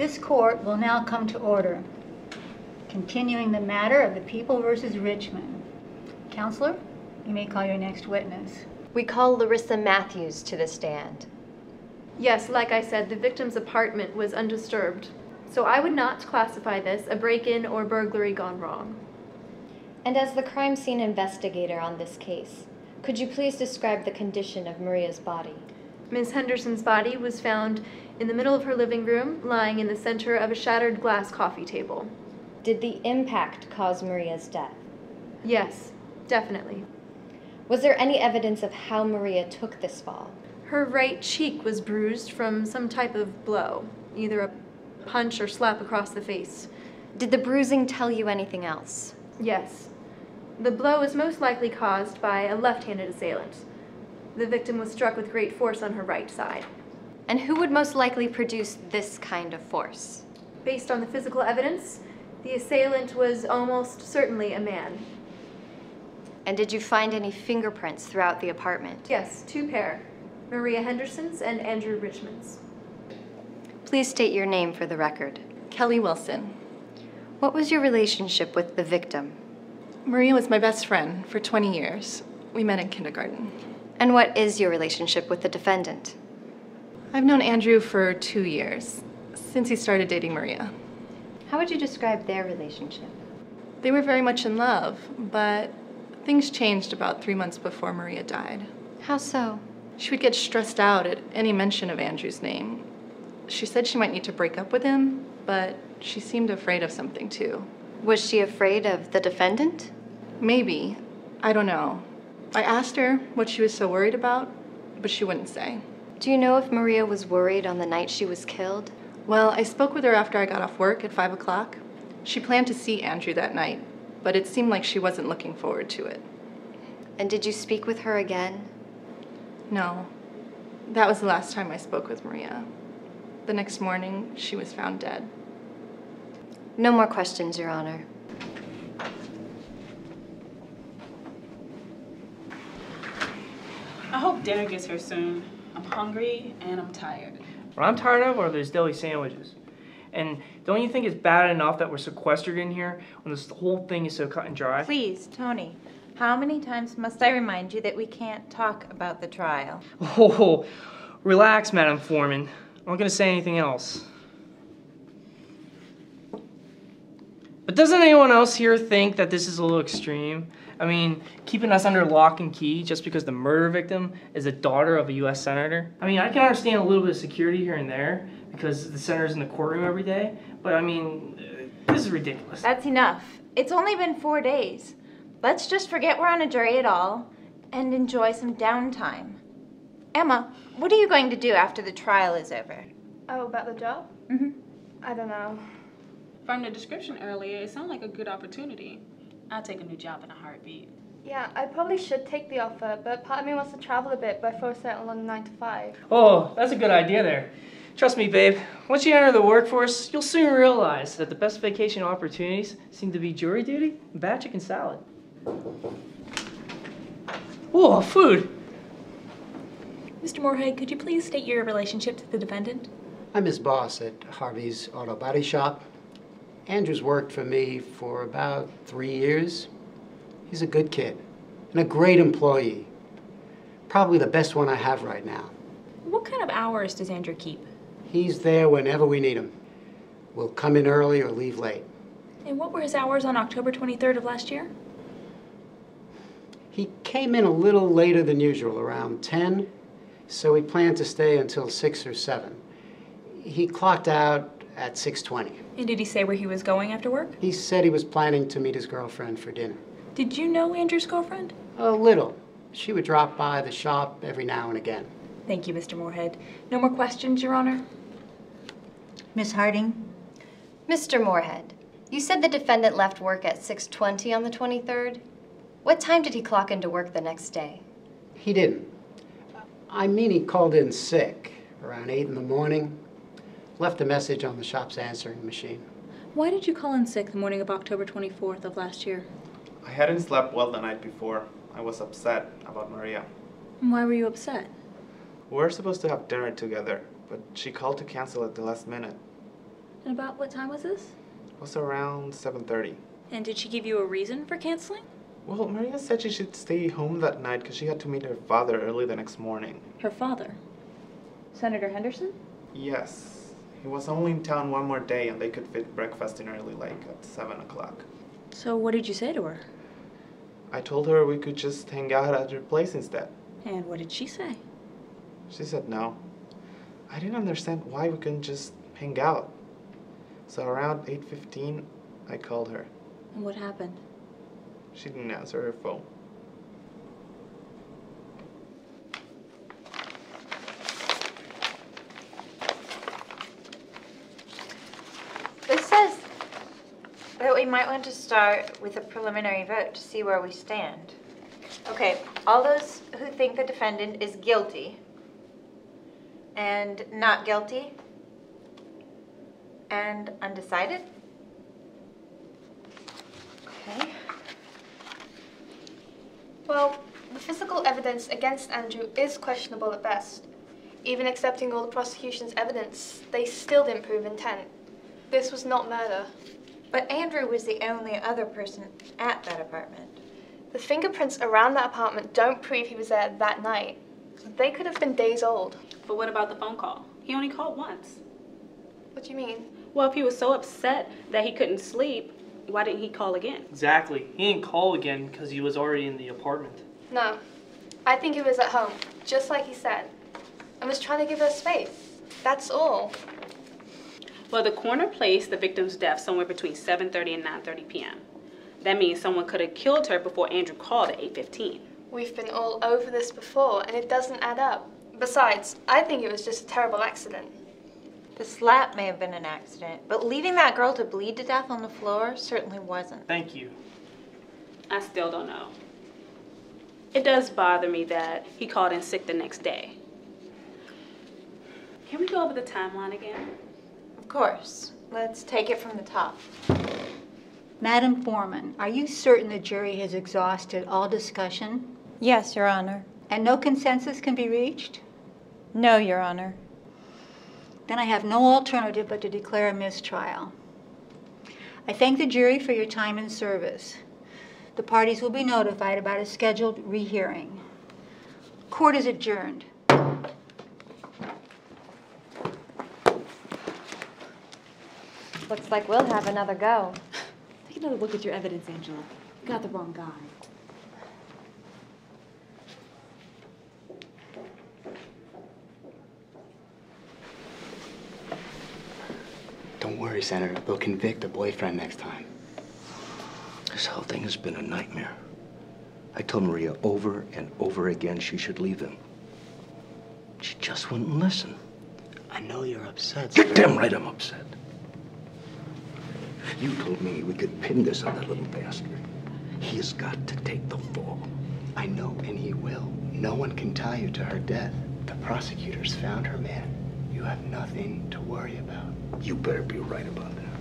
This court will now come to order. Continuing the matter of the People versus Richmond. Counselor, you may call your next witness. We call Larissa Matthews to the stand. Yes, like I said, the victim's apartment was undisturbed, so I would not classify this a break-in or burglary gone wrong. And as the crime scene investigator on this case, could you please describe the condition of Maria's body? Ms. Henderson's body was found in the middle of her living room, lying in the center of a shattered glass coffee table. Did the impact cause Maria's death? Yes, definitely. Was there any evidence of how Maria took this fall? Her right cheek was bruised from some type of blow, either a punch or slap across the face. Did the bruising tell you anything else? Yes. The blow was most likely caused by a left-handed assailant. The victim was struck with great force on her right side. And who would most likely produce this kind of force? Based on the physical evidence, the assailant was almost certainly a man. And did you find any fingerprints throughout the apartment? Yes, 2 pair. Maria Henderson's and Andrew Richmond's. Please state your name for the record. Kelly Wilson. What was your relationship with the victim? Maria was my best friend for 20 years. We met in kindergarten. And what is your relationship with the defendant? I've known Andrew for 2 years, since he started dating Maria. How would you describe their relationship? They were very much in love, but things changed about 3 months before Maria died. How so? She would get stressed out at any mention of Andrew's name. She said she might need to break up with him, but she seemed afraid of something too. Was she afraid of the defendant? Maybe. I don't know. I asked her what she was so worried about, but she wouldn't say. Do you know if Maria was worried on the night she was killed? Well, I spoke with her after I got off work at 5 o'clock. She planned to see Andrew that night, but it seemed like she wasn't looking forward to it. And did you speak with her again? No. That was the last time I spoke with Maria. The next morning, she was found dead. No more questions, Your Honor. I hope dinner gets here soon. I'm hungry and I'm tired. What I'm tired of are those deli sandwiches. And don't you think it's bad enough that we're sequestered in here when this whole thing is so cut and dry? Please, Tony, how many times must I remind you that we can't talk about the trial? Oh, relax, Madam Foreman. I'm not going to say anything else. But doesn't anyone else here think that this is a little extreme? I mean, keeping us under lock and key just because the murder victim is the daughter of a U.S. senator? I mean, I can understand a little bit of security here and there because the senator's in the courtroom every day, but I mean, this is ridiculous. That's enough. It's only been 4 days. Let's just forget we're on a jury at all and enjoy some downtime. Emma, what are you going to do after the trial is over? Oh, about the job? Mm-hmm. I don't know. From the description earlier, it sounded like a good opportunity. I'd take a new job in a heartbeat. Yeah, I probably should take the offer, but part of me wants to travel a bit before I settle on 9 to 5. Oh, that's a good idea there. Trust me, babe, once you enter the workforce, you'll soon realize that the best vacation opportunities seem to be jury duty and bad chicken salad. Oh, food! Mr. Moorhead, could you please state your relationship to the defendant? I'm his boss at Harvey's Auto Body Shop. Andrew's worked for me for about 3 years. He's a good kid and a great employee. Probably the best one I have right now. What kind of hours does Andrew keep? He's there whenever we need him. We'll come in early or leave late. And what were his hours on October 23rd of last year? He came in a little later than usual, around 10, so he planned to stay until 6 or 7. He clocked out at 6:20. And did he say where he was going after work? He said he was planning to meet his girlfriend for dinner. Did you know Andrew's girlfriend? A little. She would drop by the shop every now and again. Thank you, Mr. Moorhead. No more questions, Your Honor? Miss Harding? Mr. Moorhead, you said the defendant left work at 6:20 on the 23rd. What time did he clock into work the next day? He didn't. I mean, he called in sick around 8 in the morning. Left a message on the shop's answering machine. Why did you call in sick the morning of October 24th of last year? I hadn't slept well the night before. I was upset about Maria. And why were you upset? We were supposed to have dinner together, but she called to cancel at the last minute. And about what time was this? It was around 7:30. And did she give you a reason for canceling? Well, Maria said she should stay home that night because she had to meet her father early the next morning. Her father? Senator Henderson? Yes. He was only in town one more day and they could fit breakfast in early, like at 7 o'clock. So what did you say to her? I told her we could just hang out at her place instead. And what did she say? She said no. I didn't understand why we couldn't just hang out. So around 8:15, I called her. And what happened? She didn't answer her phone. This says that we might want to start with a preliminary vote to see where we stand. Okay, all those who think the defendant is guilty and not guilty and undecided? Okay. Well, the physical evidence against Andrew is questionable at best. Even accepting all the prosecution's evidence, they still didn't prove intent. This was not murder. But Andrew was the only other person at that apartment. The fingerprints around that apartment don't prove he was there that night. They could have been days old. But what about the phone call? He only called once. What do you mean? Well, if he was so upset that he couldn't sleep, why didn't he call again? Exactly. He didn't call again because he was already in the apartment. No. I think he was at home, just like he said, and was trying to give her space. That's all. Well, the coroner placed the victim's death somewhere between 7:30 and 9:30 p.m. That means someone could have killed her before Andrew called at 8:15. We've been all over this before, and it doesn't add up. Besides, I think it was just a terrible accident. The slap may have been an accident, but leaving that girl to bleed to death on the floor certainly wasn't. Thank you. I still don't know. It does bother me that he called in sick the next day. Can we go over the timeline again? Of course. Let's take it from the top. Madam Foreman, are you certain the jury has exhausted all discussion? Yes, Your Honor. And no consensus can be reached? No, Your Honor. Then I have no alternative but to declare a mistrial. I thank the jury for your time and service. The parties will be notified about a scheduled rehearing. Court is adjourned. Looks like we'll have another go. Take another look at your evidence, Angela. You got the wrong guy. Don't worry, Senator. They'll convict a boyfriend next time. This whole thing has been a nightmare. I told Maria over and over again she should leave him. She just wouldn't listen. I know you're upset. You're damn right I'm upset. You told me we could pin this on that little bastard. He has got to take the fall. I know, and he will. No one can tie you to her death. The prosecutors found her man. You have nothing to worry about. You better be right about that.